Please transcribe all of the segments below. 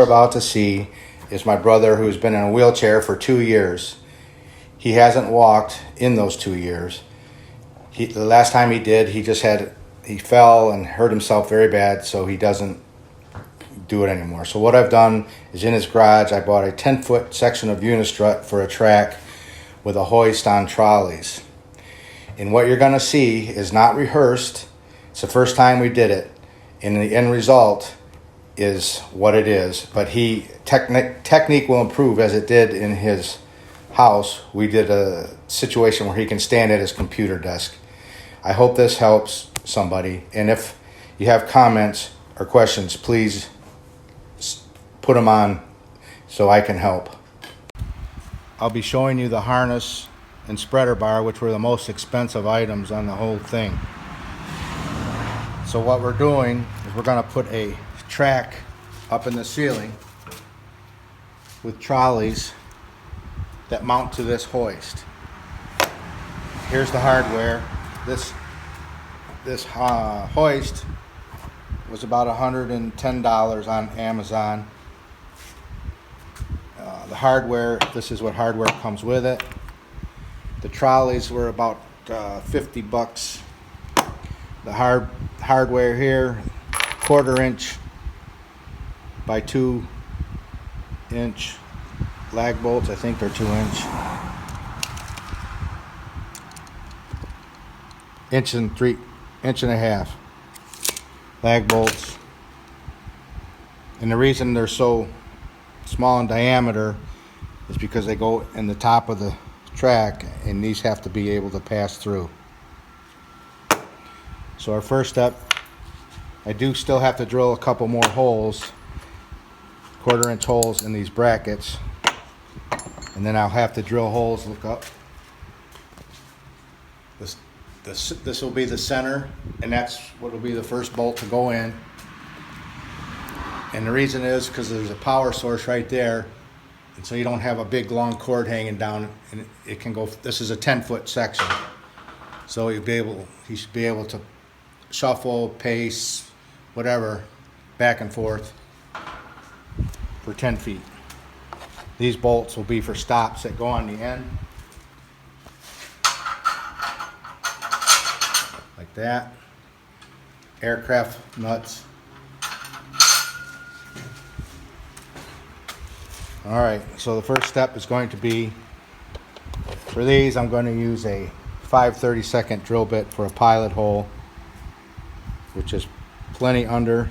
We're about to see is my brother who's been in a wheelchair for 2 years. He hasn't walked in those 2 years. The last time he did, he fell and hurt himself very bad, so he doesn't do it anymore. So what I've done is in his garage, I bought a 10-foot section of unistrut for a track with a hoist on trolleys. And what you're going to see is not rehearsed. It's the first time we did it. And the end result is what it is. But technique will improve as it did in his house. We did a situation where he can stand at his computer desk. I hope this helps somebody. And if you have comments or questions, please put them on so I can help. I'll be showing you the harness and spreader bar, which were the most expensive items on the whole thing. So what we're doing is we're going to put a track up in the ceiling with trolleys that mount to this hoist. Here's the hardware. This hoist was about $110 on Amazon. The hardware, this is what hardware comes with it. The trolleys were about $50. The hardware here, 1/4 inch by 2 inch lag bolts. I think they're 2 inch. Inch and a half lag bolts. And the reason they're so small in diameter is because they go in the top of the track, and these have to be able to pass through. So our first step, I do still have to drill a couple more holes, 1/4 inch holes in these brackets, and then I'll have to drill holes. Look up. This will be the center, and that's what will be the first bolt to go in. And the reason is because there's a power source right there, and so you don't have a big long cord hanging down, and it can go. This is a 10-foot section, so he should be able to shuffle, pace, whatever, back and forth for 10 feet. These bolts will be for stops that go on the end, like that. Aircraft nuts. All right, so the first step is going to be, for these, I'm going to use a 5/32 drill bit for a pilot hole, which is plenty under.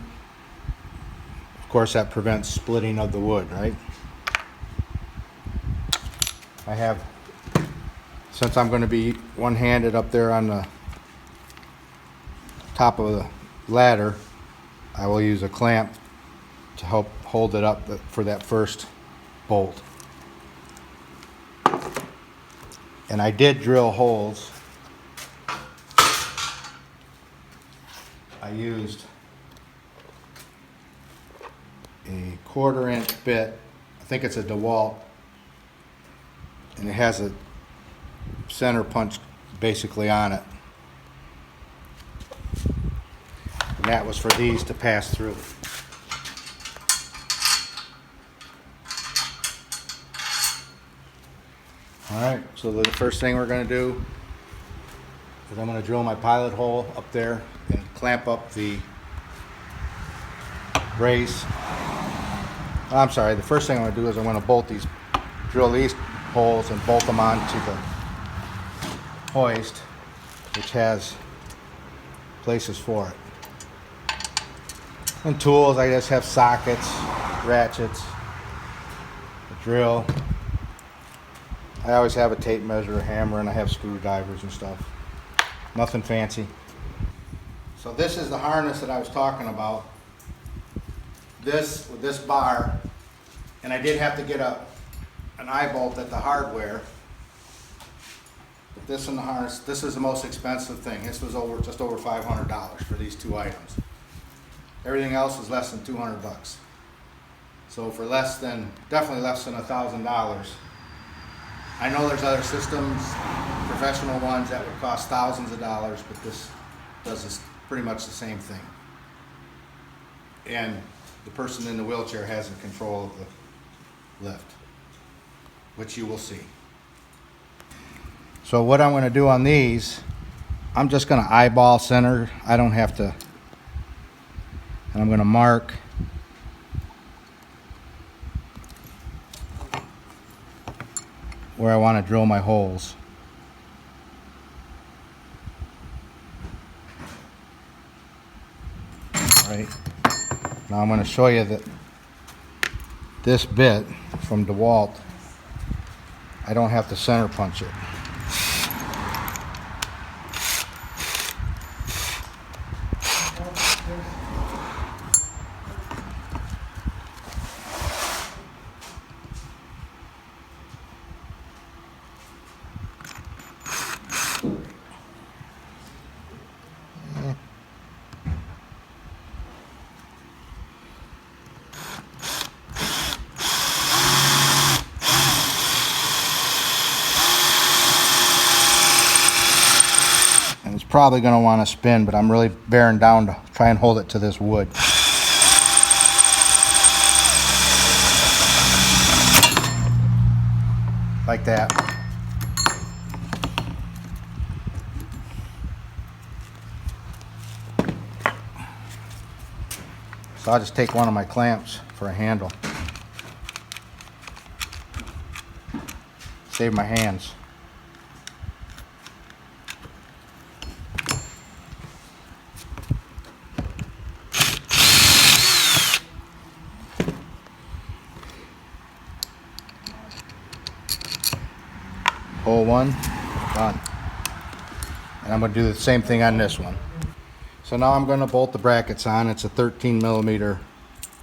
Of course, that prevents splitting of the wood, right? Since I'm going to be one-handed up there on the top of the ladder, I will use a clamp to help hold it up for that first bolt. And I did drill holes. I used a 1/4 inch bit. I think it's a DeWalt, and it has a center punch basically on it. And that was for these to pass through. Alright, so the first thing we're going to do is I'm going to drill my pilot hole up there and clamp up the brace. I'm sorry, the first thing I'm going to do is I'm going to drill these holes and bolt them onto the hoist, which has places for it. And tools, I just have sockets, ratchets, a drill. I always have a tape measure, a hammer, and I have screwdrivers and stuff. Nothing fancy. So this is the harness that I was talking about. With this bar, and I did have to get an eye bolt at the hardware. But this and the harness, this is the most expensive thing. This was just over $500 for these two items. Everything else was less than $200. So for definitely less than $1,000. I know there's other systems, professional ones, that would cost thousands of dollars, but this does pretty much the same thing. And the person in the wheelchair has in control of the lift, which you will see. So what I'm going to do on these, I'm just going to eyeball center. I don't have to, and I'm going to mark where I want to drill my holes. Right. Now I'm going to show you that this bit from DeWalt, I don't have to center punch it. Probably going to want to spin, but I'm really bearing down to try and hold it to this wood. Like that. So I'll just take one of my clamps for a handle. Save my hands. Hole one, done. And I'm going to do the same thing on this one. So now I'm going to bolt the brackets on. It's a 13mm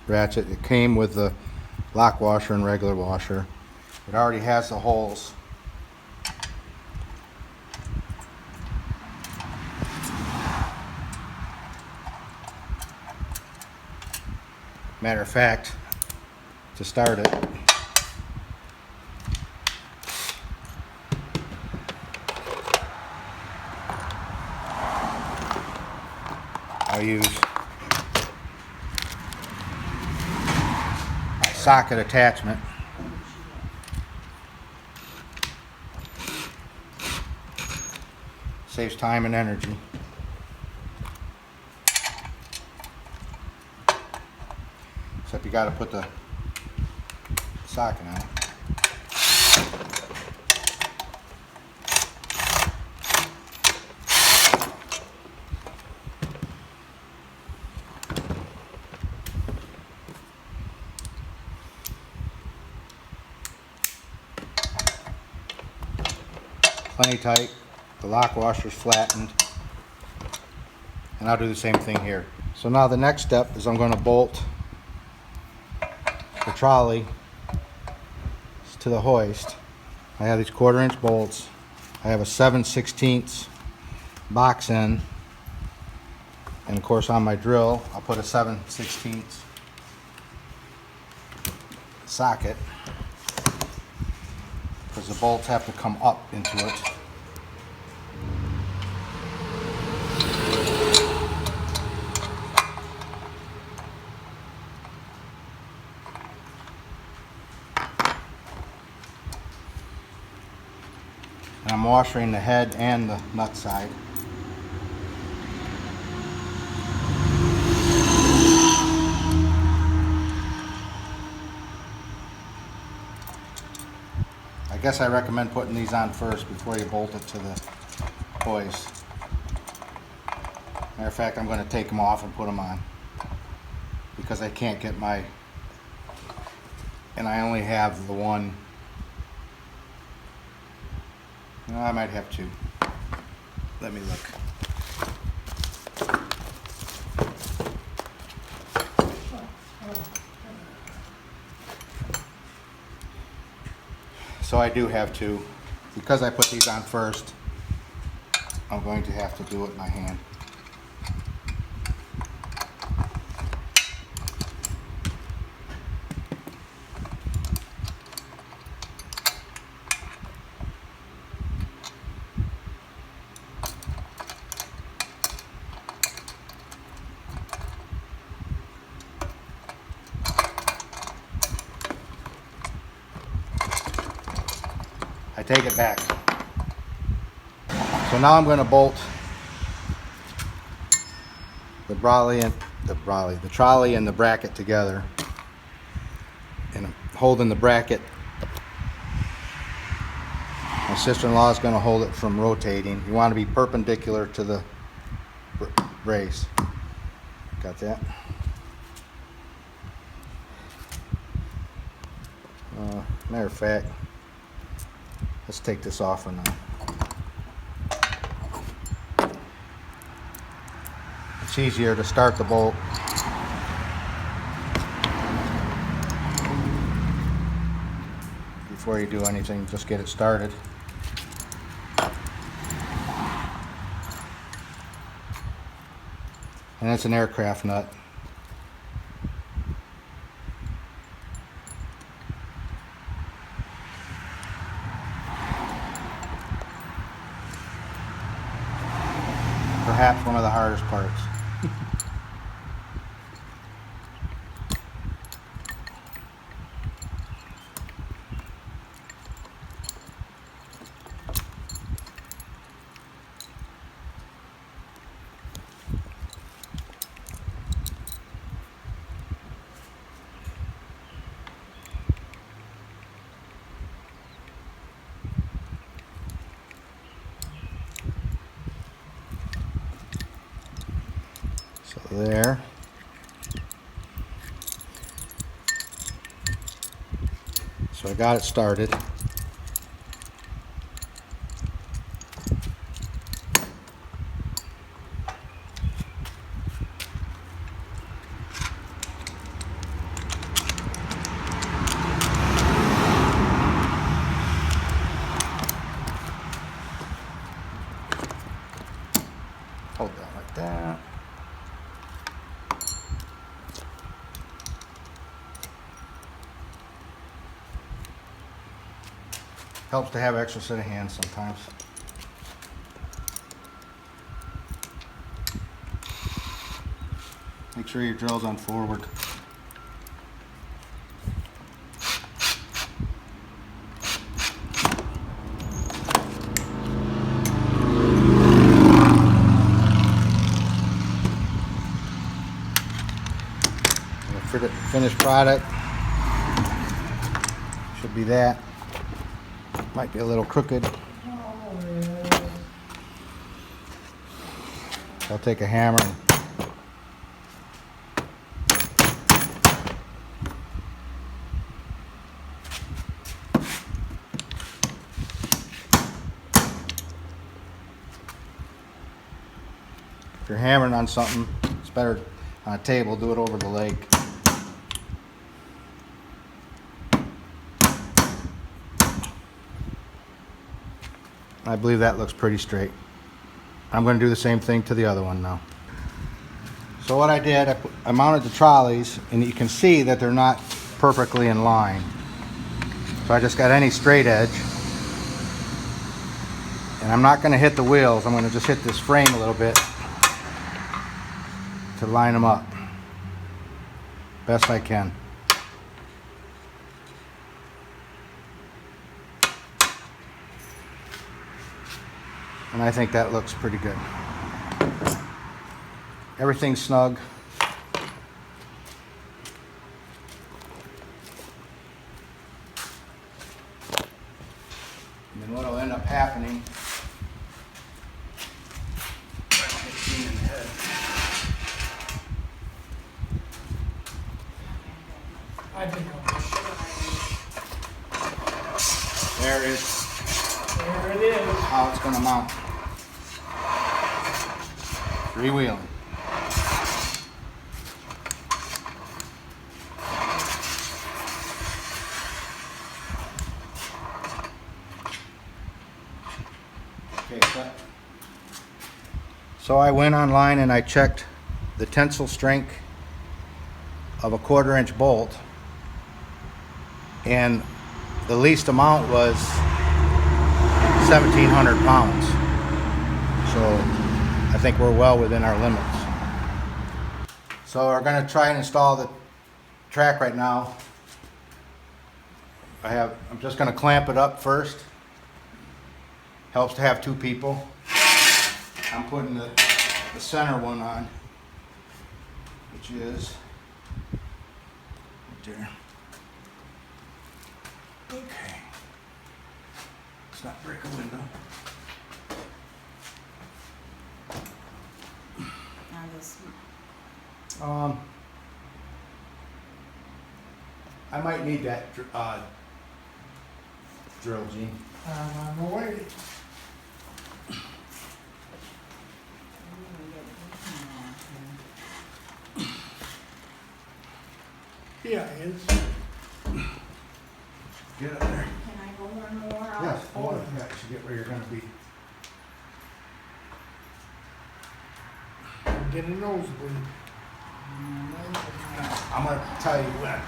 ratchet. It came with the lock washer and regular washer. It already has the holes. Matter of fact, to start it, I'll use a socket attachment. Saves time and energy. Except you got to put the socket on it. Plenty tight. The lock washer's flattened. And I'll do the same thing here. So now the next step is I'm going to bolt the trolley to the hoist. I have these 1/4" bolts. I have a 7/16 box end. And of course on my drill, I'll put a 7/16 socket, because the bolts have to come up into it. And I'm washering the head and the nut side. I guess I recommend putting these on first before you bolt it to the hoist. Matter of fact, I'm going to take them off and put them on, because I can't get my, and I only have the one. No, I might have two. Let me look. So I do have two. Because I put these on first, I'm going to have to do it by hand. I take it back. So now I'm going to bolt the trolley and the bracket together, and I'm holding the bracket. My sister-in-law is going to hold it from rotating. You want to be perpendicular to the brace. Got that? Matter of fact, let's take this off for now. It's easier to start the bolt. Before you do anything, just get it started. And it's an aircraft nut. Perhaps one of the hardest parts. So there. So I got it started. Hold that like that. Helps to have an extra set of hands sometimes. Make sure your drill's on forward. The finished product should be that. Might be a little crooked. I'll take a hammer and if you're hammering on something, it's better on a table, do it over the leg. I believe that looks pretty straight. I'm going to do the same thing to the other one now. So what I did, I mounted the trolleys, and you can see that they're not perfectly in line. So I just got any straight edge. And I'm not going to hit the wheels. I'm going to just hit this frame a little bit to line them up best I can. And I think that looks pretty good. Everything's snug. And then what will end up happening, there it is how it's going to mount. Freewheeling. Okay, so I went online and I checked the tensile strength of a 1/4 inch bolt, and the least amount was 1,700 pounds. So I think we're well within our limits. So we're going to try and install the track right now. I'm just going to clamp it up first Helps to have two people. I'm putting the center one on, which is right there. Okay. Let's not break a window. Now this. I might need that drill, Gene. On the way. Yeah, it's. Get up there. Can I go one more? Yes, I want to actually get where you're going to be. Get a nosebleed. I'm going to tell you when.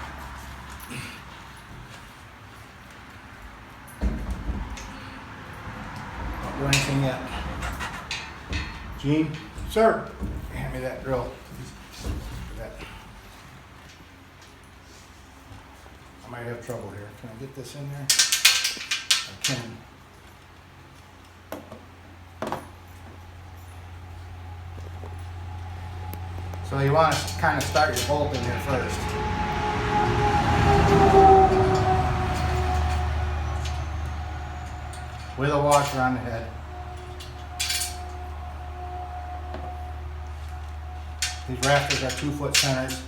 Don't do anything yet. Gene, Sir, hand me that drill. That. I might have trouble here. Can I get this in there? I can. So you want to kind of start your bolt in here first. With a washer on the head. These rafters are 2-foot centers.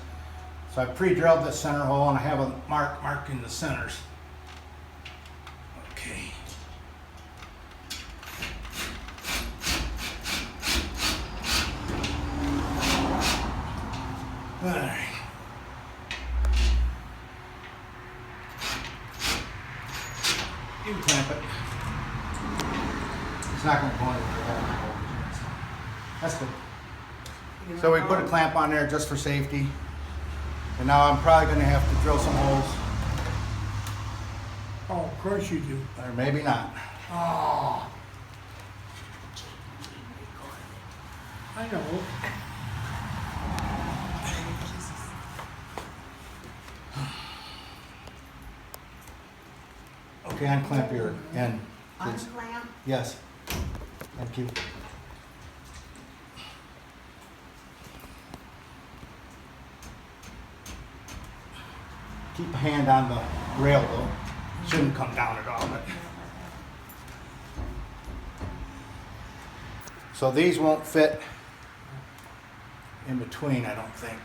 So I pre-drilled this center hole and I have a marking the centers. Okay. All right. You can clamp it. It's not going to go anywhere. That's good. So we put a clamp on there just for safety. And now I'm probably going to have to drill some holes. oh, of course you do. Or maybe not. Oh. I know. Okay, unclamp your end, please. Unclamp? Yes. Thank you. Keep a hand on the rail though. Shouldn't come down at all. But. So these won't fit in between, I don't think.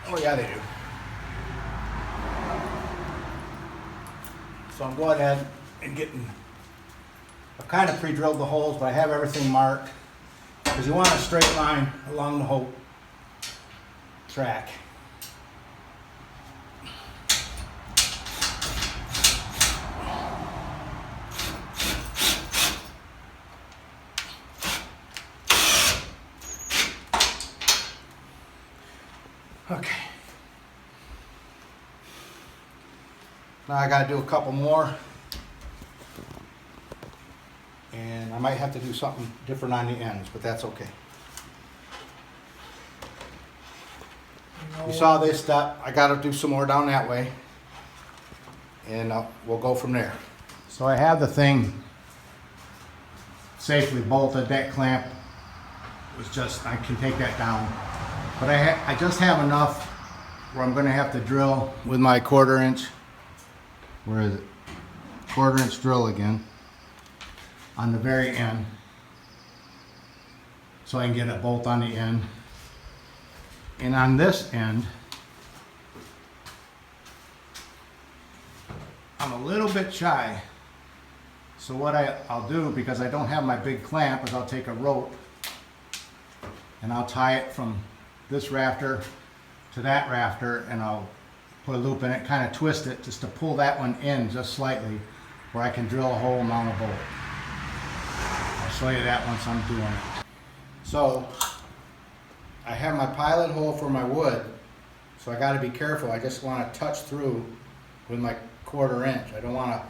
Oh yeah, they do. So I'm going ahead and getting, I've kind of pre-drilled the holes, but I have everything marked because you want a straight line along the whole track. Okay. Now I got to do a couple more. And I might have to do something different on the ends, but that's okay. You saw this step. I got to do some more down that way. And we'll go from there. So I have the thing safely bolted. That clamp was just, I can take that down. But I just have enough where I'm going to have to drill with my 1/4 inch. Where is it? 1/4 inch drill again on the very end, so I can get a bolt on the end. And on this end, I'm a little bit shy. So what I'll do, because I don't have my big clamp, is I'll take a rope and I'll tie it from this rafter to that rafter, and I'll put a loop in it, kind of twist it just to pull that one in just slightly where I can drill a hole and mount a bolt. I'll show you that once I'm doing it. So I have my pilot hole for my wood, so I got to be careful. I just want to touch through with my 1/4 inch. I don't want to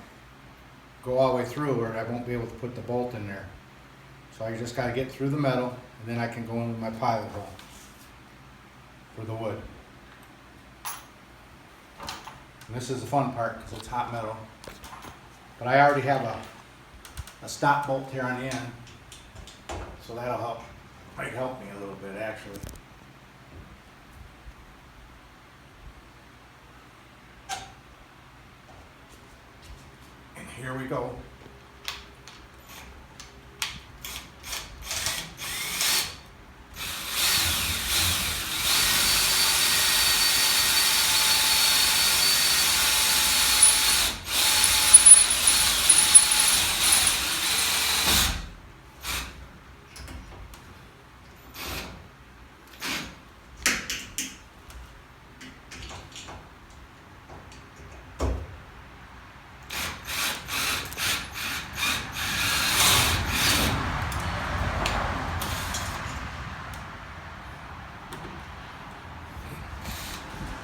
go all the way through or I won't be able to put the bolt in there. So I just got to get through the metal and then I can go in with my pilot hole for the wood. And this is the fun part because it's hot metal. But I already have a stop bolt here on the end. So that'll help, might help me a little bit actually. And here we go.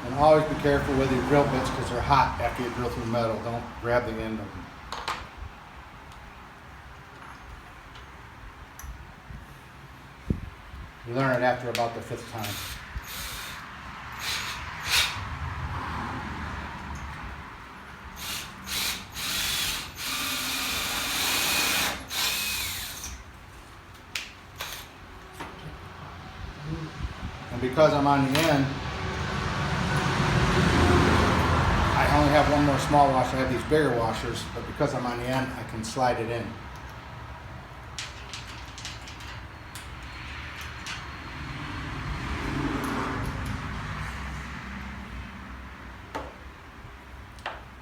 And always be careful with your drill bits because they're hot after you drill through metal. Don't grab the end of them. You learn it after about the 5th time. And because I'm on the end, I only have one more small washer. I have these bigger washers, but because I'm on the end, I can slide it in.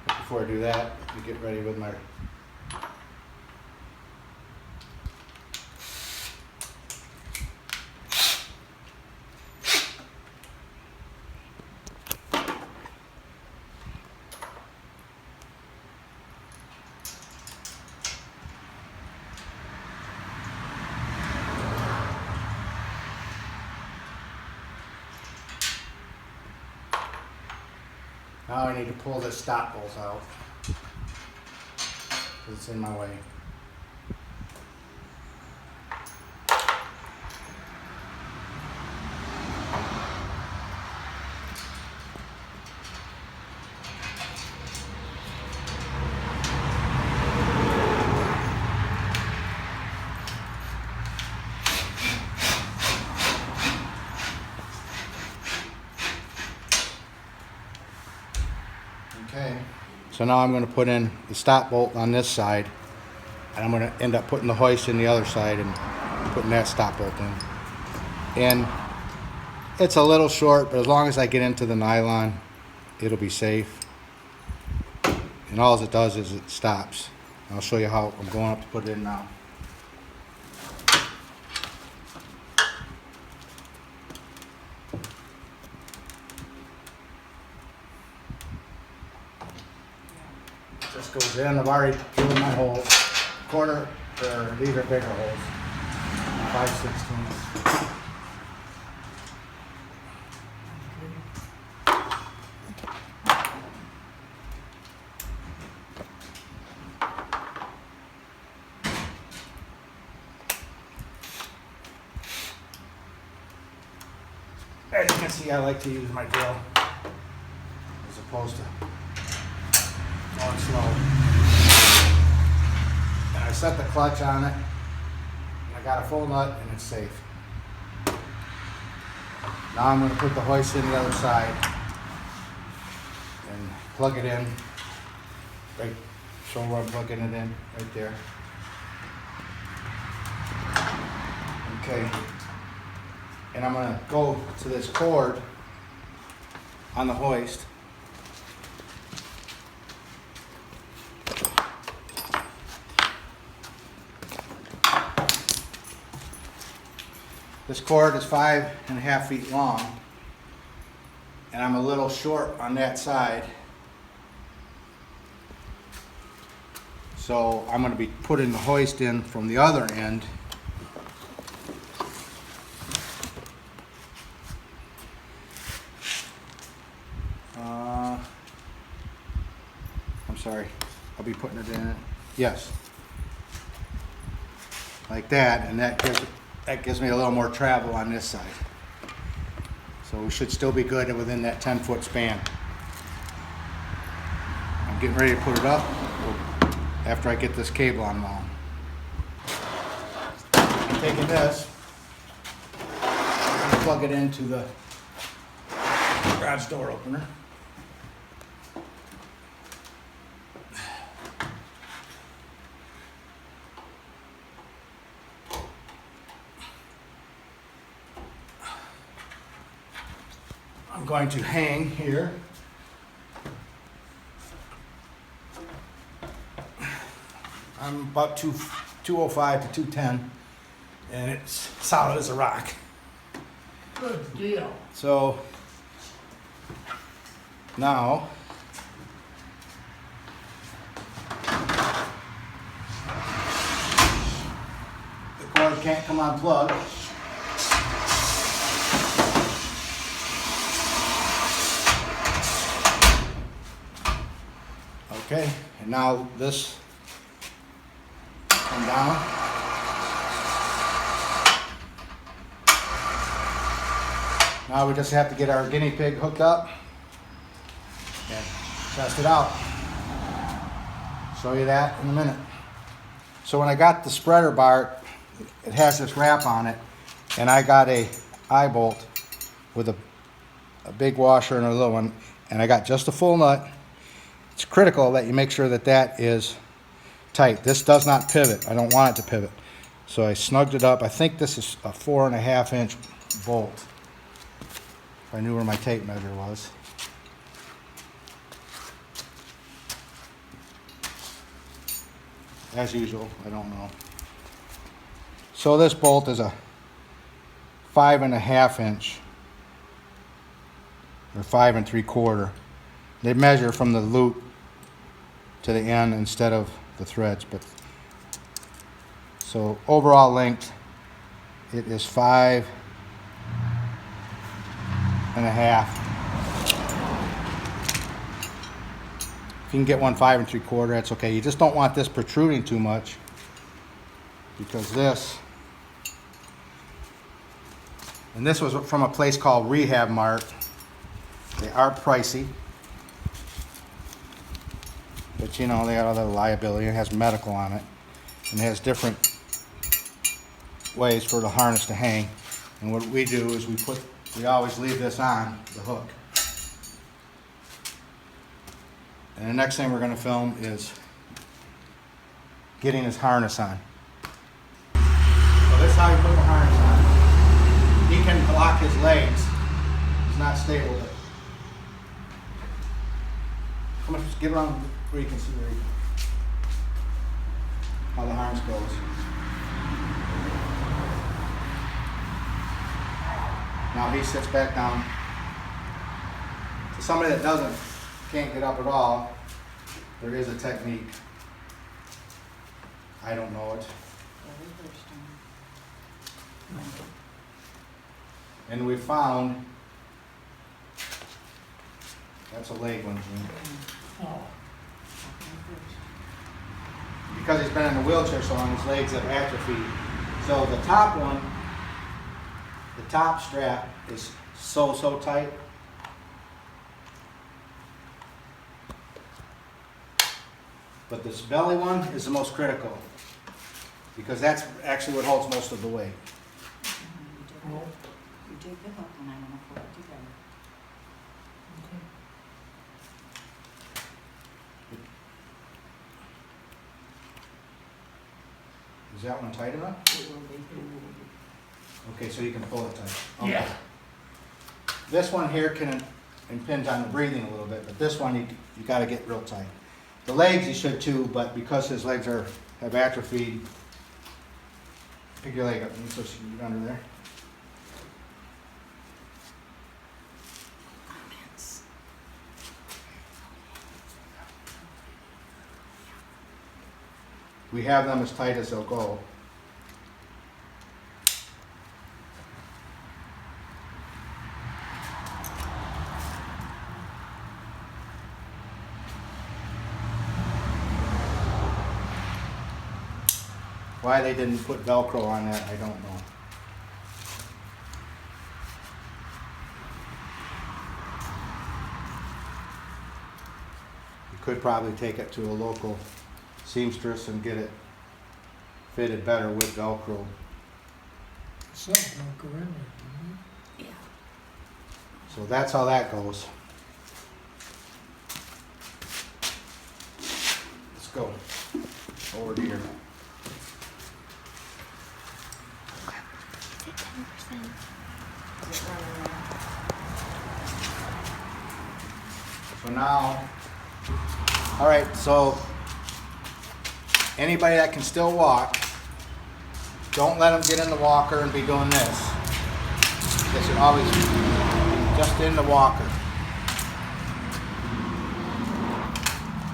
But before I do that, we get ready with my Now I need to pull this stop bolt out because it's in my way. Okay, so now I'm going to put in the stop bolt on this side, and I'm going to end up putting the hoist in the other side and putting that stop bolt in. And it's a little short, but as long as I get into the nylon, it'll be safe. And all it does is it stops. I'll show you how I'm going up to put it in now. This goes in. I've already drilled my holes. Corner, these are bigger holes. 5/16. As you can see, I like to use my drill as opposed to going slow. And I set the clutch on it, and I got a full nut, and it's safe. Now I'm going to put the hoist in the other side and plug it in. Right, show where I'm plugging it in, right there. Okay. And I'm going to go to this cord on the hoist. This cord is 5.5 feet long, and I'm a little short on that side. So I'm going to be putting the hoist in from the other end. I'm sorry, I'll be putting it in, yes, like that, and that gives me a little more travel on this side. So we should still be good within that 10-foot span. I'm getting ready to put it up after I get this cable unwound. taking this, and plug it into the garage door opener. I'm going to hang here. I'm about 205 to 210, and it's solid as a rock. Good deal. So now the cord can't come unplugged. Okay, and now this come down. Now we just have to get our guinea pig hooked up and test it out. Show you that in a minute. So when I got the spreader bar, it has this wrap on it, and I got a eye bolt with a big washer and a little one, and I got just a full nut. It's critical that you make sure that that is tight. This does not pivot. I don't want it to pivot. So I snugged it up. I think this is a 4.5 inch bolt. If I knew where my tape measure was. As usual, I don't know. So this bolt is a 5.5 inch or 5 3/4. They measure from the loop to the end instead of the threads, but so overall length it is 5.5. If you can get one 5 3/4, that's okay. You just don't want this protruding too much, because this, and this was from a place called Rehab Mart. They are pricey, but you know, they got other liability. It has medical on it, and it has different ways for the harness to hang. And what we do is we always leave this on the hook. And the next thing we're going to film is getting his harness on. So this is how you put the harness on. He can lock his legs. He's not stable. But come on, just get around where you can see how the harness goes. Now he sits back down. For somebody that can't get up at all, there is a technique. I don't know it. And we found, that's a leg one, Gene. Oh, Because he's been in a wheelchair so long, his legs have atrophied. So the top one, the top strap is so tight. But this belly one is the most critical, because that's actually what holds most of the weight. well, You take the hook and I'm gonna pull it together. okay. Is that one tight enough? It will be. Okay, so you can pull it tight. Okay. Yeah. This one here can impinge on the breathing a little bit, but this one you got to get real tight. The legs you should too, but because his legs have atrophied, pick your leg up and so you get under there. Comments. We have them as tight as they'll go. Why they didn't put Velcro on that, I don't know. You could probably take it to a local seamstress and get it fitted better with Velcro. Itself don't go in there, Yeah. So that's how that goes. Let's go over to here. So now, all right, so anybody that can still walk, don't let them get in the walker and be doing this. They should always just in the walker.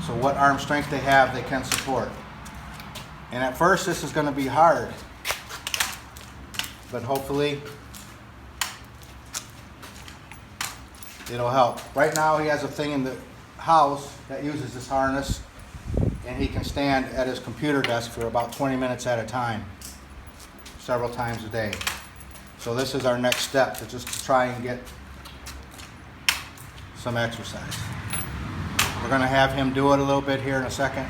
So what arm strength they have, they can support. And at first this is going to be hard, but hopefully it'll help. Right now he has a thing in the house that uses this harness, and he can stand at his computer desk for about 20 minutes at a time, several times a day. So this is our next step, to just try and get some exercise. We're going to have him do it a little bit here in a second,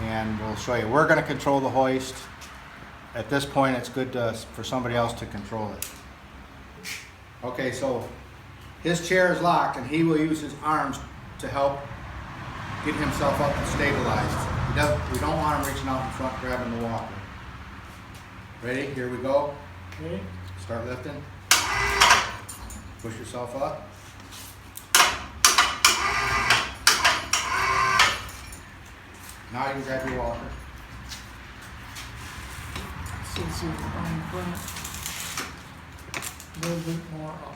and we'll show you. We're going to control the hoist. At this point, it's good for somebody else to control it. Okay, so his chair is locked, and he will use his arms to help get himself up and stabilized. We don't want him reaching out in front, grabbing the walker. Ready? Here we go. okay? Start lifting. Push yourself up. Now you can grab your walker. Since you're on front, a little bit more up.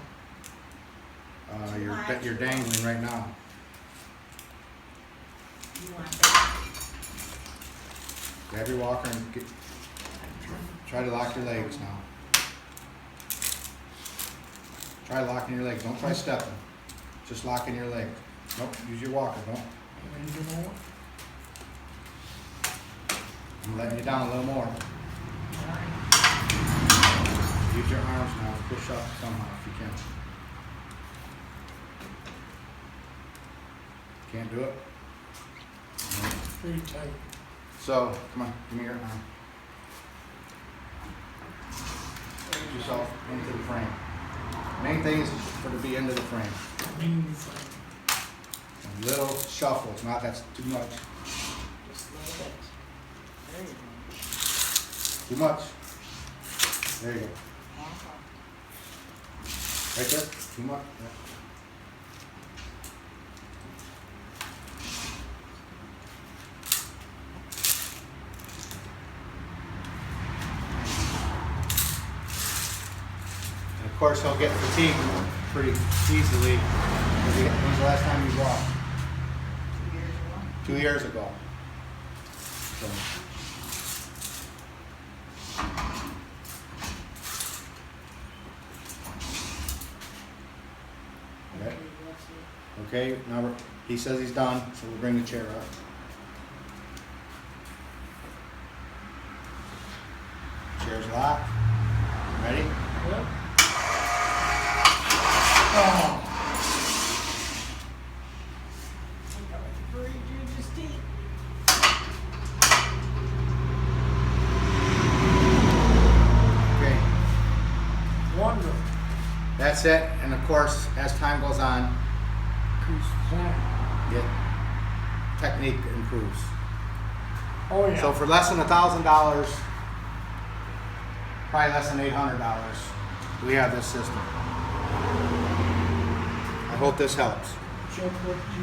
You're dangling right now. You want that? Grab your walker and try to lock your legs now. Try locking your legs. Don't try stepping. Just locking your legs. Nope, use your walker. Don't. And then you know, I'm letting you down a little more. Use your arms now. Push up somehow if you can. Can't do it? pretty tight. So, come on, give me your arm. Put yourself into the frame. Main thing is for to be into the frame. And little shuffles, not that's too much. Just a little bit. There you go. Too much. There you go. Half up. Right there. Too much. Yeah. And of course, he'll get fatigued pretty easily. When's the last time you walked? 2 years ago. 2 years ago. So. Okay. That's it. Okay, now he says he's done, so we'll bring the chair up. Chair's locked. Ready? Yep. Oh, Okay, wonderful. that's it. And of course, as time goes on, get technique improves. Oh, yeah. So for less than $1,000, probably less than $800, we have this system. I hope this helps. Check what you